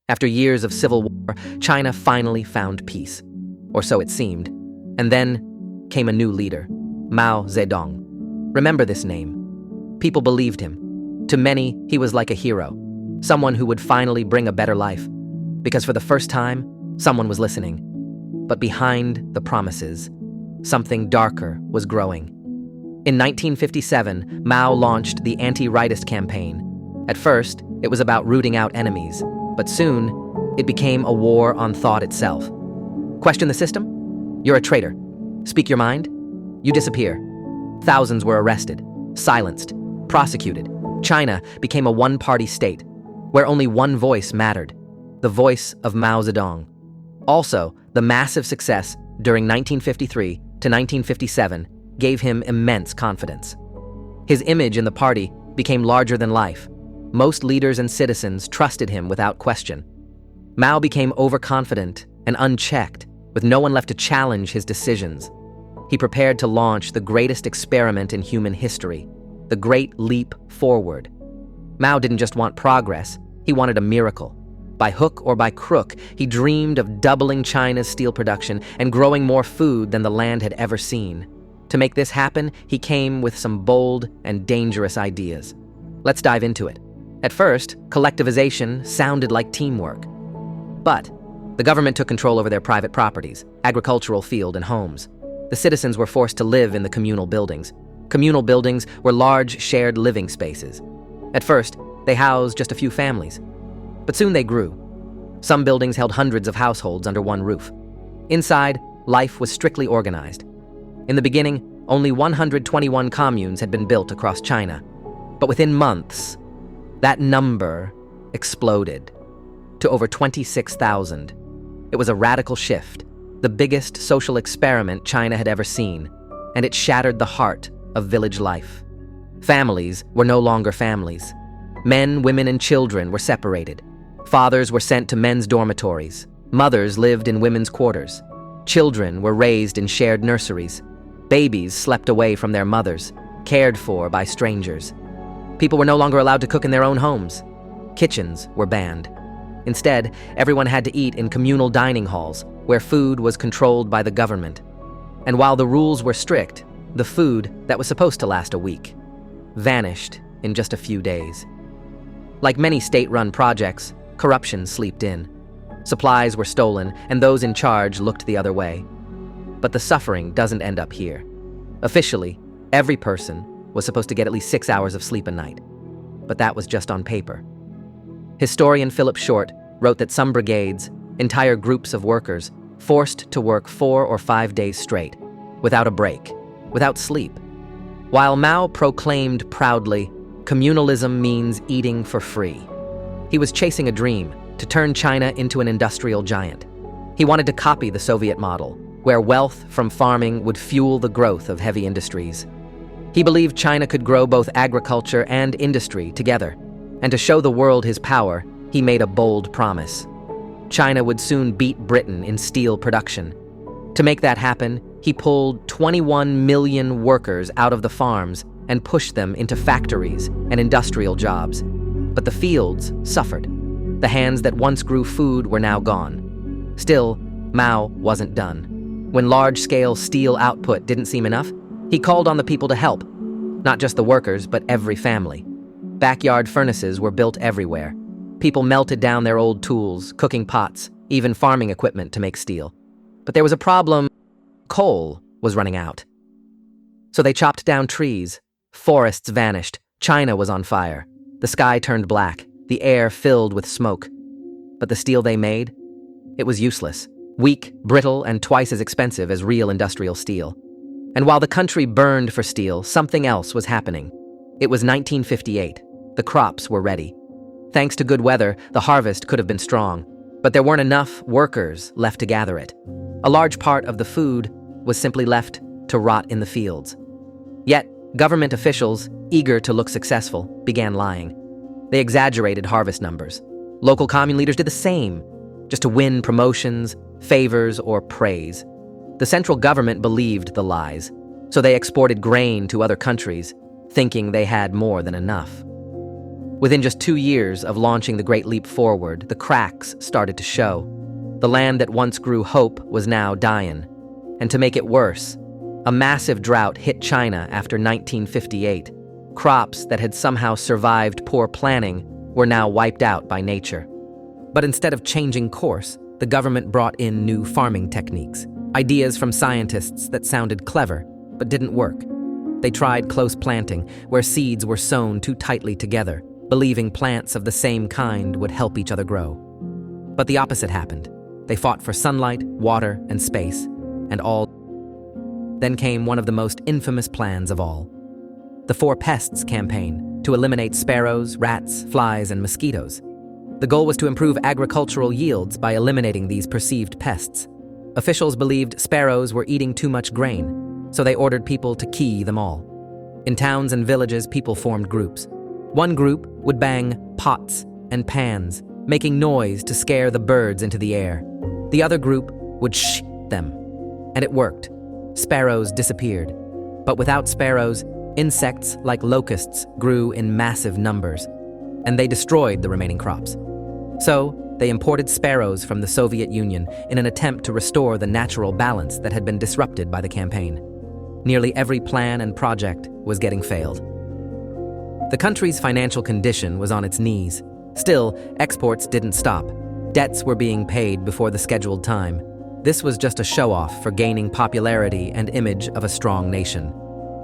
After years of civil war, China finally found peace. Or so it seemed. And then came a new leader, Mao Zedong. Remember this name. People believed him. To many, he was like a hero, someone who would finally bring a better life. Because for the first time, someone was listening. But behind the promises, something darker was growing. In 1957, Mao launched the anti-rightist campaign. At first, it was about rooting out enemies, but soon, it became a war on thought itself. Question the system? You're a traitor. Speak your mind? You disappear. Thousands were arrested, silenced, prosecuted. China became a one-party state, where only one voice mattered, the voice of Mao Zedong. Also, the massive success during 1953 to 1957 gave him immense confidence. His image in the party became larger than life. Most leaders and citizens trusted him without question. Mao became overconfident and unchecked, with no one left to challenge his decisions. He prepared to launch the greatest experiment in human history, the Great Leap Forward. Mao didn't just want progress, he wanted a miracle. By hook or by crook, he dreamed of doubling China's steel production and growing more food than the land had ever seen. To make this happen, he came with some bold and dangerous ideas. Let's dive into it. At first, collectivization sounded like teamwork. But the government took control over their private properties, agricultural field, and homes. The citizens were forced to live in the communal buildings. Communal buildings were large shared living spaces. At first, they housed just a few families. But soon they grew. Some buildings held hundreds of households under one roof. Inside, life was strictly organized. In the beginning, only 121 communes had been built across China. But within months, that number exploded to over 26,000. It was a radical shift, the biggest social experiment China had ever seen, and it shattered the heart of village life. Families were no longer families. Men, women, and children were separated. Fathers were sent to men's dormitories. Mothers lived in women's quarters. Children were raised in shared nurseries. Babies slept away from their mothers, cared for by strangers. People were no longer allowed to cook in their own homes. Kitchens were banned. Instead, everyone had to eat in communal dining halls, where food was controlled by the government. And while the rules were strict, the food that was supposed to last a week vanished in just a few days. Like many state-run projects, corruption sleeped in. Supplies were stolen, and those in charge looked the other way. But the suffering doesn't end up here. Officially, every person was supposed to get at least 6 hours of sleep a night. But that was just on paper. Historian Philip Short wrote that some brigades, entire groups of workers, forced to work 4 or 5 days straight, without a break, without sleep. While Mao proclaimed proudly, communalism means eating for free, he was chasing a dream to turn China into an industrial giant. He wanted to copy the Soviet model, where wealth from farming would fuel the growth of heavy industries. He believed China could grow both agriculture and industry together, and to show the world his power, he made a bold promise. China would soon beat Britain in steel production. To make that happen, he pulled 21 million workers out of the farms and pushed them into factories and industrial jobs. But the fields suffered. The hands that once grew food were now gone. Still, Mao wasn't done. When large-scale steel output didn't seem enough, he called on the people to help. Not just the workers, but every family. Backyard furnaces were built everywhere. People melted down their old tools, cooking pots, even farming equipment to make steel. But there was a problem. Coal was running out. So they chopped down trees. Forests vanished. China was on fire. The sky turned black. The air filled with smoke. But the steel they made? It was useless. Weak, brittle, and twice as expensive as real industrial steel. And while the country burned for steel, something else was happening. It was 1958. The crops were ready. Thanks to good weather, the harvest could have been strong, but there weren't enough workers left to gather it. A large part of the food was simply left to rot in the fields. Yet, government officials, eager to look successful, began lying. They exaggerated harvest numbers. Local commune leaders did the same, just to win promotions, favors, or praise. The central government believed the lies, so they exported grain to other countries, thinking they had more than enough. Within just 2 years of launching the Great Leap Forward, the cracks started to show. The land that once grew hope was now dying. And to make it worse, a massive drought hit China after 1958. Crops that had somehow survived poor planning were now wiped out by nature. But instead of changing course, the government brought in new farming techniques, ideas from scientists that sounded clever, but didn't work. They tried close planting, where seeds were sown too tightly together, believing plants of the same kind would help each other grow. But the opposite happened. They fought for sunlight, water, and space, and all. Then came one of the most infamous plans of all. The Four Pests campaign, to eliminate sparrows, rats, flies, and mosquitoes. The goal was to improve agricultural yields by eliminating these perceived pests. Officials believed sparrows were eating too much grain, so they ordered people to key them all. In towns and villages, people formed groups. One group would bang pots and pans, making noise to scare the birds into the air. The other group would shh them. And it worked. Sparrows disappeared. But without sparrows, insects like locusts grew in massive numbers, and they destroyed the remaining crops. So, they imported sparrows from the Soviet Union in an attempt to restore the natural balance that had been disrupted by the campaign. Nearly every plan and project was getting failed. The country's financial condition was on its knees. Still, exports didn't stop. Debts were being paid before the scheduled time. This was just a show-off for gaining popularity and image of a strong nation.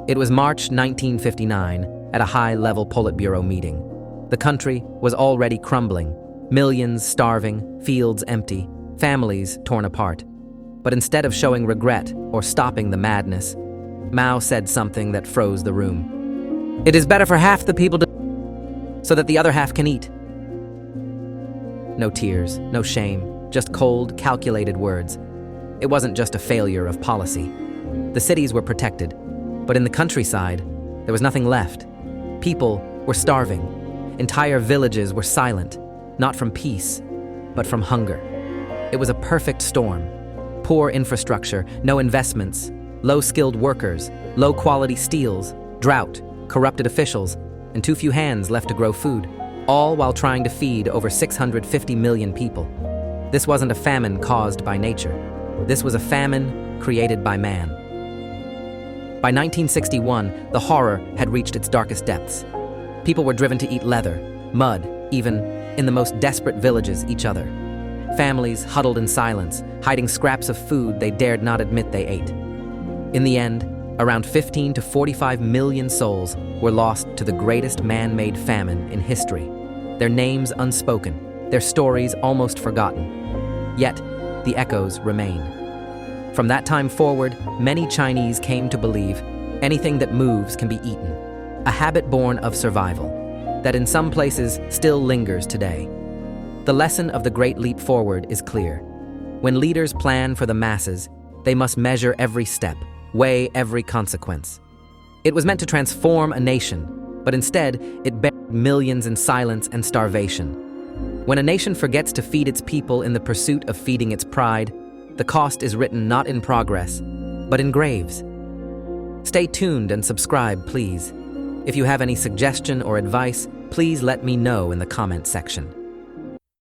It was March 1959 at a high-level Politburo meeting. The country was already crumbling, millions starving, fields empty, families torn apart. But instead of showing regret or stopping the madness, Mao said something that froze the room. "It is better for half the people to so that the other half can eat." No tears, no shame, just cold, calculated words. It wasn't just a failure of policy. The cities were protected, but in the countryside, there was nothing left. People were starving. Entire villages were silent, not from peace, but from hunger. It was a perfect storm. Poor infrastructure, no investments, low-skilled workers, low-quality steels, drought, corrupted officials, and too few hands left to grow food, all while trying to feed over 650 million people. This wasn't a famine caused by nature. This was a famine created by man. By 1961, the horror had reached its darkest depths. People were driven to eat leather, mud, even, in the most desperate villages, each other. Families huddled in silence, hiding scraps of food they dared not admit they ate. In the end, around 15 to 45 million souls were lost to the greatest man-made famine in history, their names unspoken, their stories almost forgotten. Yet, the echoes remain. From that time forward, many Chinese came to believe anything that moves can be eaten, a habit born of survival, that in some places still lingers today. The lesson of the Great Leap Forward is clear. When leaders plan for the masses, they must measure every step, weigh every consequence. It was meant to transform a nation, but instead, it buried millions in silence and starvation. When a nation forgets to feed its people in the pursuit of feeding its pride, the cost is written not in progress, but in graves. Stay tuned and subscribe, please. If you have any suggestion or advice, please let me know in the comment section.